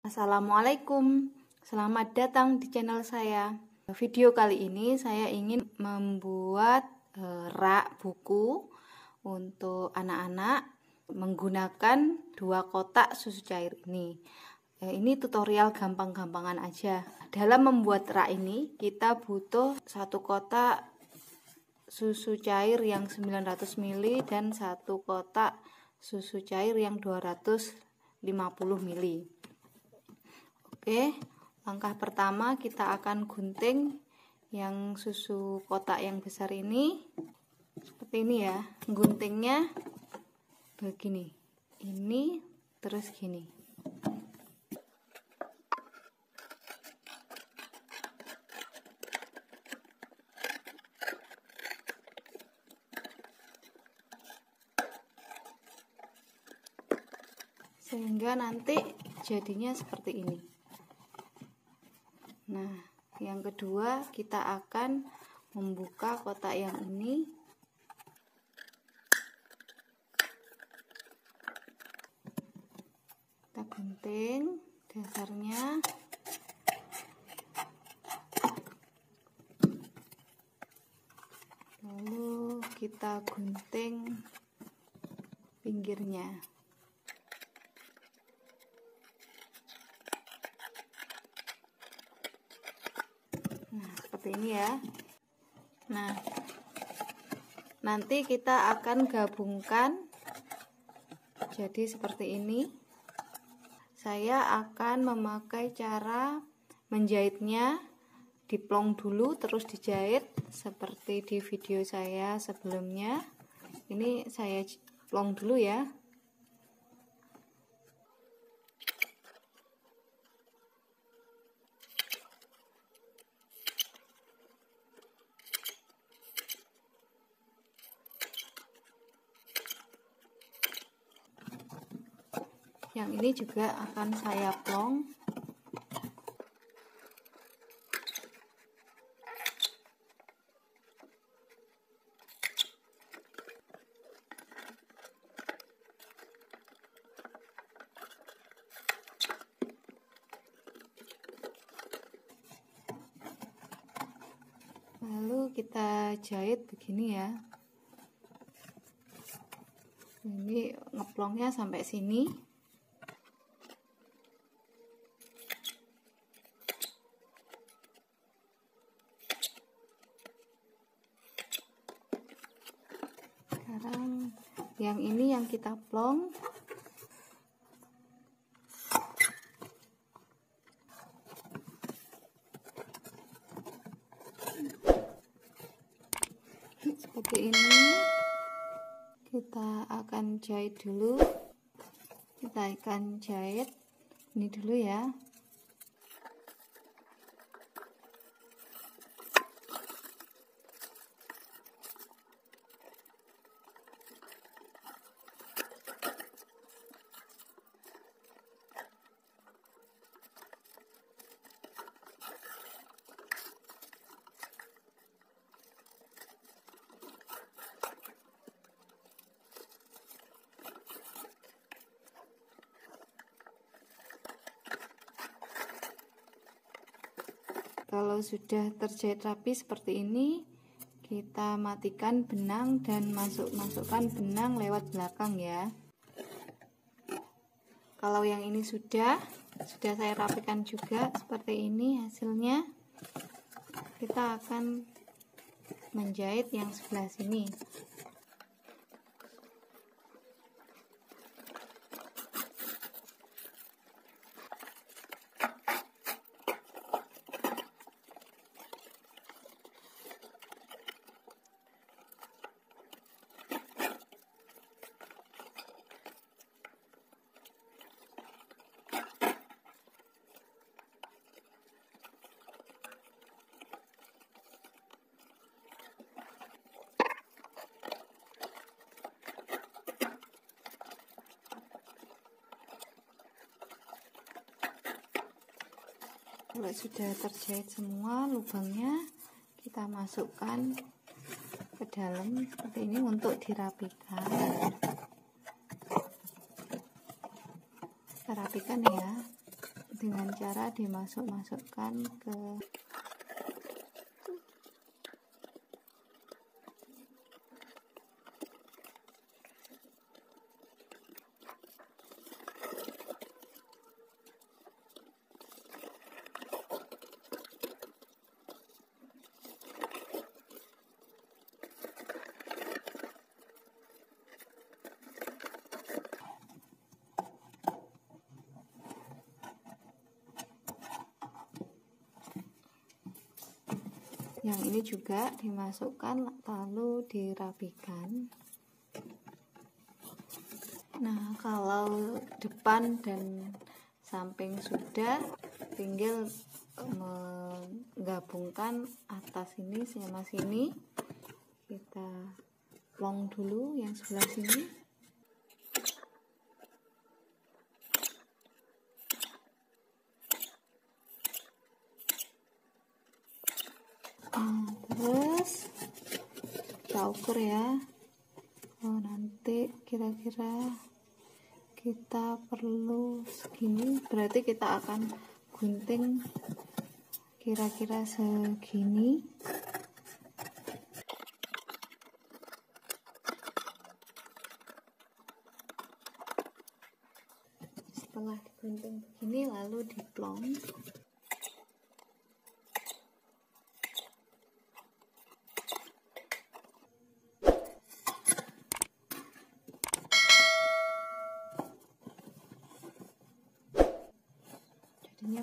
Assalamualaikum, selamat datang di channel saya. Video kali ini saya ingin membuat rak buku untuk anak-anak menggunakan 2 kotak susu cair ini. Ini tutorial gampang-gampangan aja. Dalam membuat rak ini kita butuh 1 kotak susu cair yang 900 ml dan 1 kotak susu cair yang 250 ml. Oke, langkah pertama kita akan gunting yang susu kotak yang besar ini seperti ini ya. Guntingnya begini, ini terus gini. Sehingga nanti jadinya seperti ini. Nah, yang kedua kita akan membuka kotak yang ini. Kita gunting dasarnya. Lalu kita gunting pinggirnya. Ini ya. Nah, nanti kita akan gabungkan jadi seperti ini. Saya akan memakai cara menjahitnya, diplong dulu terus dijahit seperti di video saya sebelumnya. Ini saya plong dulu ya. Yang ini juga akan saya plong. Lalu kita jahit begini ya. Ini ngeplongnya sampai sini. Sekarang yang ini yang kita plong. Seperti ini. Kita akan jahit dulu. Kita akan jahit ini dulu ya. Kalau sudah terjahit rapi seperti ini, kita matikan benang dan masukkan benang lewat belakang ya. Kalau yang ini sudah saya rapikan juga seperti ini hasilnya. Kita akan menjahit yang sebelah sini. Kalau sudah terjahit semua lubangnya, kita masukkan ke dalam seperti ini untuk dirapikan. Kita rapikan ya, seperti dengan cara dimasukkan ke yang ini juga dimasukkan lalu dirapikan. Nah, kalau depan dan samping sudah, tinggal menggabungkan atas ini sama sini. Kita plong dulu yang sebelah sini. Terus kita ukur ya. Nanti kira-kira kita perlu segini, berarti kita akan gunting kira-kira segini. Setelah digunting begini lalu diplong.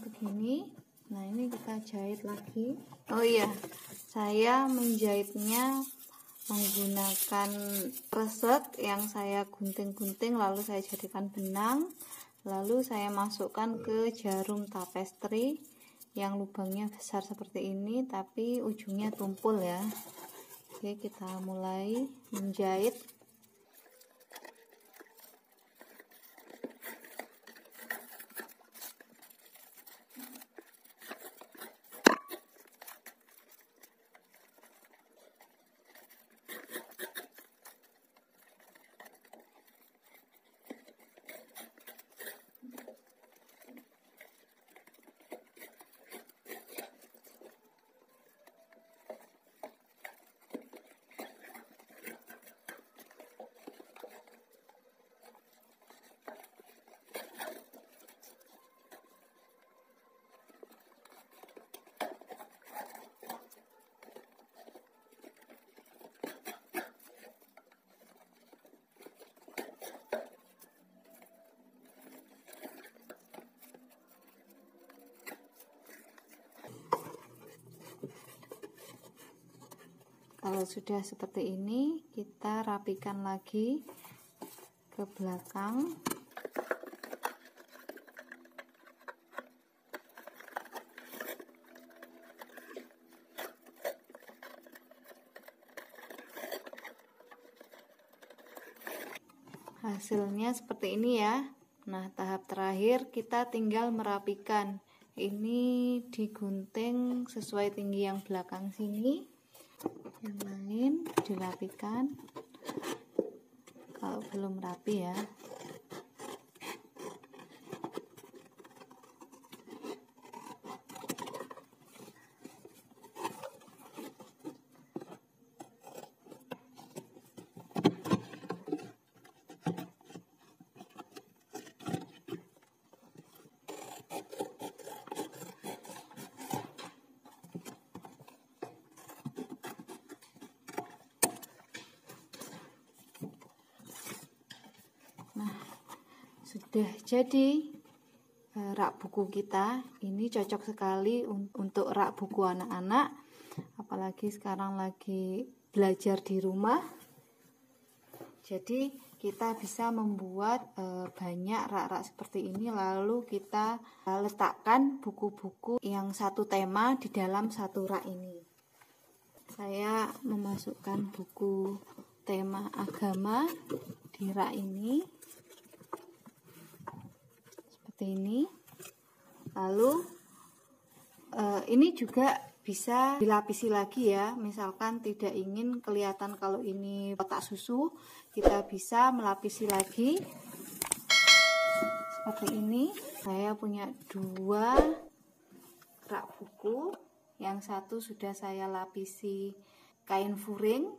Begini. Nah, ini kita jahit lagi. Oh iya, saya menjahitnya menggunakan resek yang saya gunting-gunting lalu saya jadikan benang, lalu saya masukkan ke jarum tapestri yang lubangnya besar seperti ini tapi ujungnya tumpul ya. Oke, kita mulai menjahit. Kalau sudah seperti ini, kita rapikan lagi ke belakang. Hasilnya seperti ini ya. Nah, tahap terakhir kita tinggal merapikan. Ini digunting sesuai tinggi yang belakang sini. Yang lain dirapikan kalau belum rapi ya. Sudah jadi rak buku kita. Ini cocok sekali untuk rak buku anak-anak, apalagi sekarang lagi belajar di rumah. Jadi kita bisa membuat banyak rak-rak seperti ini, lalu kita letakkan buku-buku yang satu tema di dalam satu rak ini. Saya memasukkan buku tema agama di rak ini seperti ini. Lalu ini juga bisa dilapisi lagi ya. Misalkan tidak ingin kelihatan kalau ini kotak susu, kita bisa melapisi lagi Seperti ini. Saya punya 2 rak buku. Yang satu sudah saya lapisi kain furing,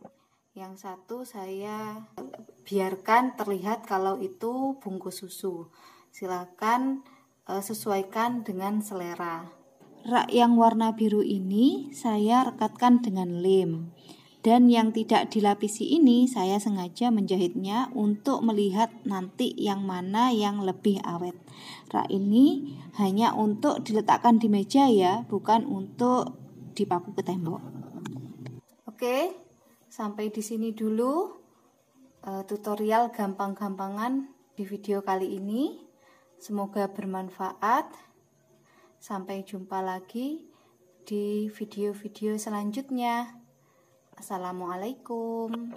yang satu saya biarkan terlihat kalau itu bungkus susu. Silakan sesuaikan dengan selera. Rak yang warna biru ini saya rekatkan dengan lem. Dan yang tidak dilapisi ini saya sengaja menjahitnya untuk melihat nanti yang mana yang lebih awet. Rak ini hanya untuk diletakkan di meja ya, bukan untuk dipaku ke tembok. Oke, sampai di sini dulu tutorial gampang-gampangan di video kali ini. Semoga bermanfaat. Sampai jumpa lagi di video-video selanjutnya. Assalamualaikum.